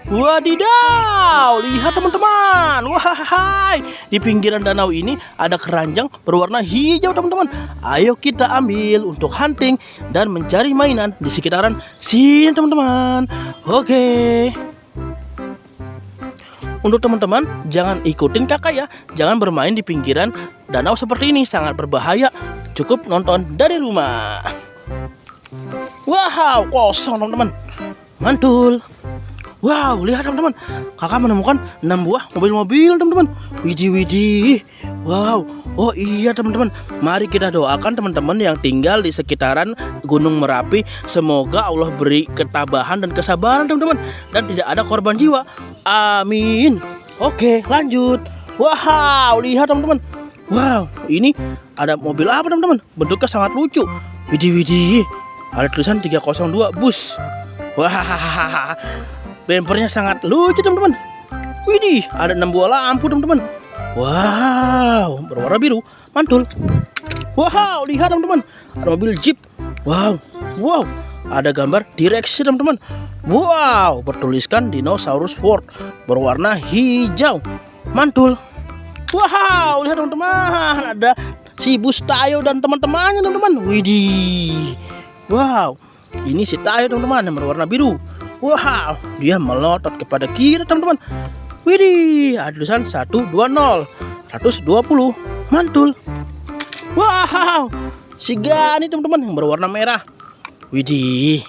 Wadidaw, lihat teman-teman. Wahai, di pinggiran danau ini ada keranjang berwarna hijau teman-teman. Ayo kita ambil untuk hunting dan mencari mainan di sekitaran sini teman-teman. Oke. Untuk teman-teman, jangan ikutin kakak ya. Jangan bermain di pinggiran danau seperti ini, sangat berbahaya. Cukup nonton dari rumah. Wow, kosong teman-teman. Mantul. Wow, lihat teman-teman, kakak menemukan 6 buah mobil-mobil teman-teman. Widih, widih. Wow, oh iya teman-teman, mari kita doakan teman-teman yang tinggal di sekitaran Gunung Merapi. Semoga Allah beri ketabahan dan kesabaran teman-teman, dan tidak ada korban jiwa. Amin. Oke, lanjut. Wow, lihat teman-teman. Wow, ini ada mobil apa teman-teman? Bentuknya sangat lucu. Widih, widih. Ada tulisan 302 bus. Wah, bempernya sangat lucu teman-teman. Widih, ada 6 buah lampu teman-teman. Wow, berwarna biru, mantul. Wow, lihat teman-teman, ada mobil jeep. Wow, wow, ada gambar direksi teman-teman. Wow, bertuliskan Dinosaurus World, berwarna hijau, mantul. Wow, lihat teman-teman, ada si bus Tayo dan teman-temannya teman-teman. Widih, wow, ini si Tayo teman-teman yang berwarna biru. Wow, dia melotot kepada kiri teman-teman. Widih, ada tulisan 120, 120, mantul. Wow, si Gani teman-teman yang berwarna merah. Widih,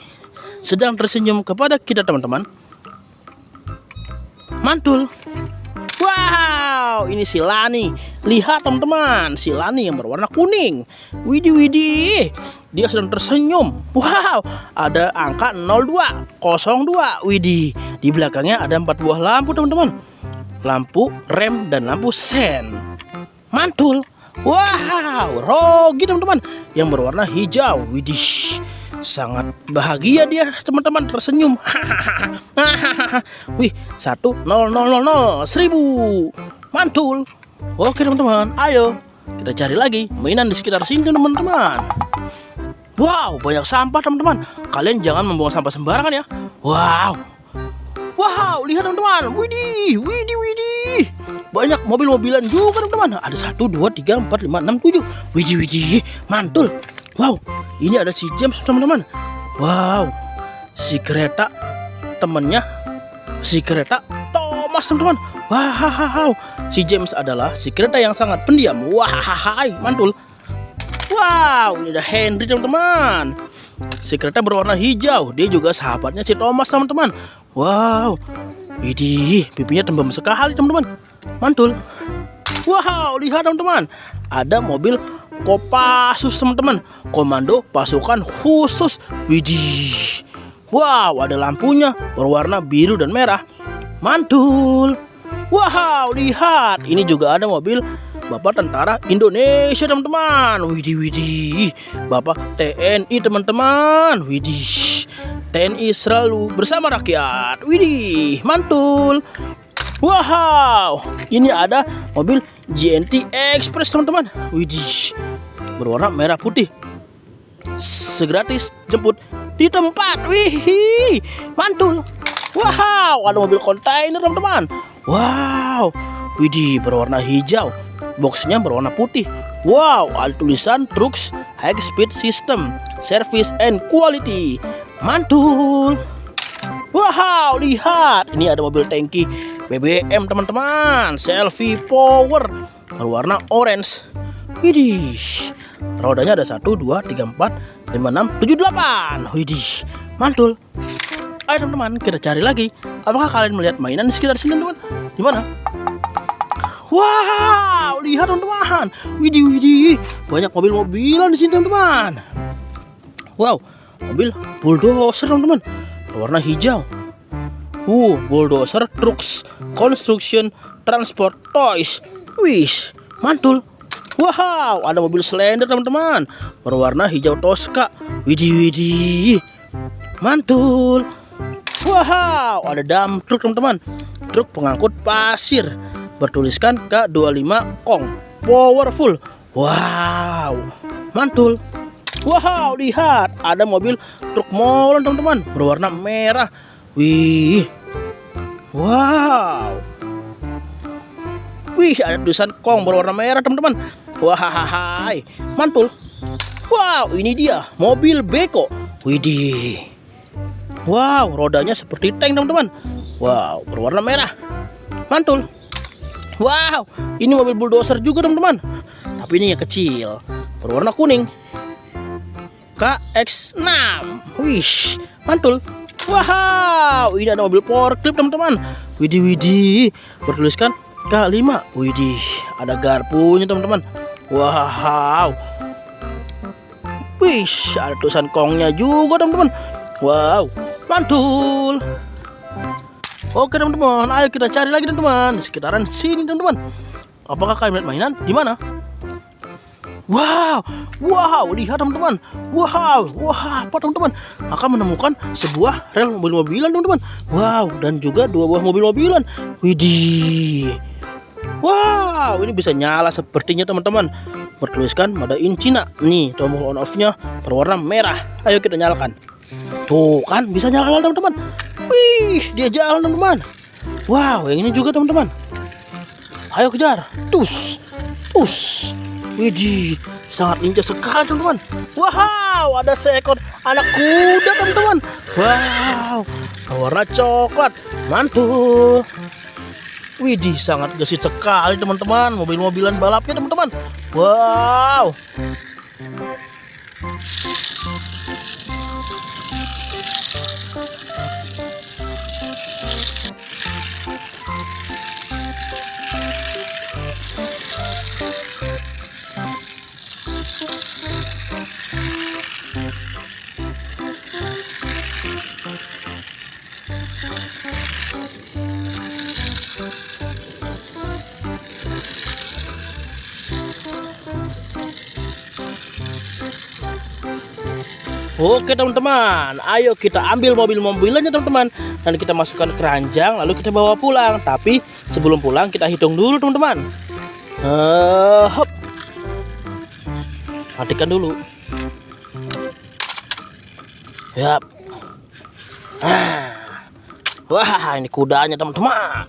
sedang tersenyum kepada kita teman-teman. Mantul. Wow, ini si Lani. Lihat teman-teman, si Lani yang berwarna kuning. Widih, widih, dia sedang tersenyum. Wow, ada angka 0202. Widih, di belakangnya ada 4 buah lampu teman-teman. Lampu rem dan lampu sen. Mantul. Wow, Rogi teman-teman yang berwarna hijau. Widih, sangat bahagia dia teman-teman, tersenyum. Wih, 10000 1000. Mantul. Oke teman-teman, ayo kita cari lagi mainan di sekitar sini teman-teman. Wow, banyak sampah teman-teman. Kalian jangan membuang sampah sembarangan ya. Wow. Wow, lihat teman-teman. Widih, widih, widih. Banyak mobil-mobilan juga teman-teman. Ada 1, 2, 3, 4, 5, 6, 7. Widih, widih, mantul. Wow, ini ada si James teman-teman. Wow, si kereta temennya si kereta Thomas teman-teman. Wow, si James adalah si kereta yang sangat pendiam. Wah, mantul. Wow, ini ada Henry teman-teman. Si kereta berwarna hijau. Dia juga sahabatnya si Thomas teman-teman. Wow, widih, pipinya tembem sekali teman-teman. Mantul. Wow, lihat teman-teman, ada mobil Kopassus teman-teman, komando pasukan khusus. Widih. Wow, ada lampunya berwarna biru dan merah. Mantul. Wow, lihat, ini juga ada mobil Bapak Tentara Indonesia teman-teman. Widih, widih, Bapak TNI teman-teman. Widih, TNI selalu bersama rakyat. Widih, mantul. Wow, ini ada mobil JNT Express teman-teman. Widih, berwarna merah putih. Segratis jemput di tempat. Wih, mantul. Wow, ada mobil kontainer teman-teman. Wow, widih, berwarna hijau. Boxnya berwarna putih. Wow, ada tulisan Trucks High Speed System Service and Quality. Mantul. Wow, lihat, ini ada mobil tangki BBM teman-teman, selfie power, berwarna orange. Widih, rodanya ada 1, 2, 3, 4, 5, 6, 7, 8. Widih, mantul. Ayo teman-teman, kita cari lagi. Apakah kalian melihat mainan di sekitar sini teman? Di mana? Wow, lihat teman-teman. Widih, widih, banyak mobil-mobilan di sini teman-teman. Wow, mobil bulldozer teman-teman, berwarna hijau. Bulldozer Trucks Construction Transport Toys. Wih, mantul. Wow, ada mobil Slender teman-teman, berwarna hijau toska. Widih, widih, Mantul. Wow, ada dump truk teman-teman. Truk pengangkut pasir. Bertuliskan K25 Kong. Powerful. Wow, mantul. Wow, lihat, ada mobil truk molen teman-teman, berwarna merah. Wih. Wow. Wih, ada tulisan Kong berwarna merah teman-teman. Wah, mantul. Wow, ini dia mobil beko. Widih. Wow, rodanya seperti tank teman-teman. Wow, berwarna merah. Mantul. Wow, ini mobil bulldozer juga teman-teman. Tapi ini yang kecil, berwarna kuning. KX6. Wih, mantul. Wow, ini ada mobil forklift teman-teman. Widih, bertuliskan K5. Widih, ada garpunya teman-teman. Wow. Wih, ada tulisan Kongnya juga teman-teman. Wow, mantul. Oke teman-teman, ayo kita cari lagi teman-teman di sekitaran sini teman-teman. Apakah kalian melihat mainan? Di mana? Wow, lihat teman-teman. Wow, apa teman-teman? Akan menemukan sebuah rel mobil-mobilan teman-teman. Wow, dan juga 2 buah mobil-mobilan. Widih. Wow, ini bisa nyala sepertinya teman-teman. Bertuliskan Made in China. Nih, tombol on off-nya berwarna merah. Ayo kita nyalakan. Tuh kan, bisa nyala teman-teman. Wih, dia jalan teman-teman. Wow, yang ini juga teman-teman. Ayo kejar. Tus. Widih, sangat lincah sekali teman-teman. Wow, ada seekor anak kuda teman-teman. Wow, warna coklat, mantul. Widih, sangat gesit sekali teman-teman. Mobil-mobilan balapnya teman-teman. Wow. Oke teman-teman, ayo kita ambil mobil-mobilannya teman-teman, dan kita masukkan ke keranjang lalu kita bawa pulang. Tapi sebelum pulang kita hitung dulu teman-teman. Hop. Matikan dulu. Yap. Wah, ini kudanya teman-teman.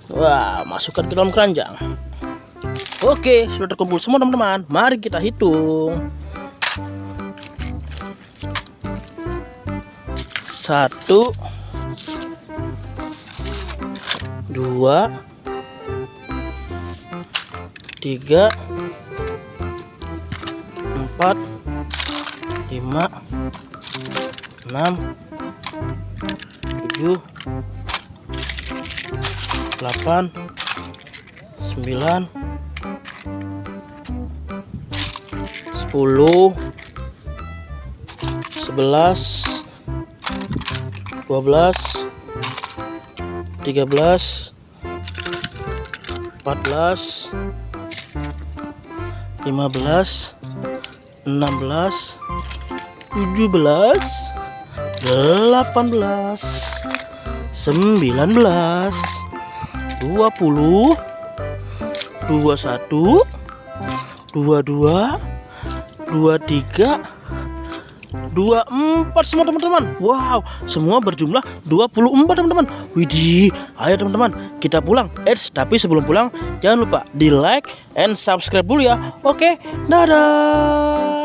Wah, masukkan ke dalam keranjang. Oke, sudah terkumpul semua teman-teman. Mari kita hitung. 1, 2, 3, 4, 5, 6, 7, 8, 9, 10, 11, 12, 13, 14, 15, 16, 17, 18, 19, 20, 21, 22, 23, 24 semua teman-teman. Wow, semua berjumlah 24 teman-teman. Widih, ayo teman-teman kita pulang. Tapi sebelum pulang jangan lupa di like and subscribe dulu ya. Oke, dadah.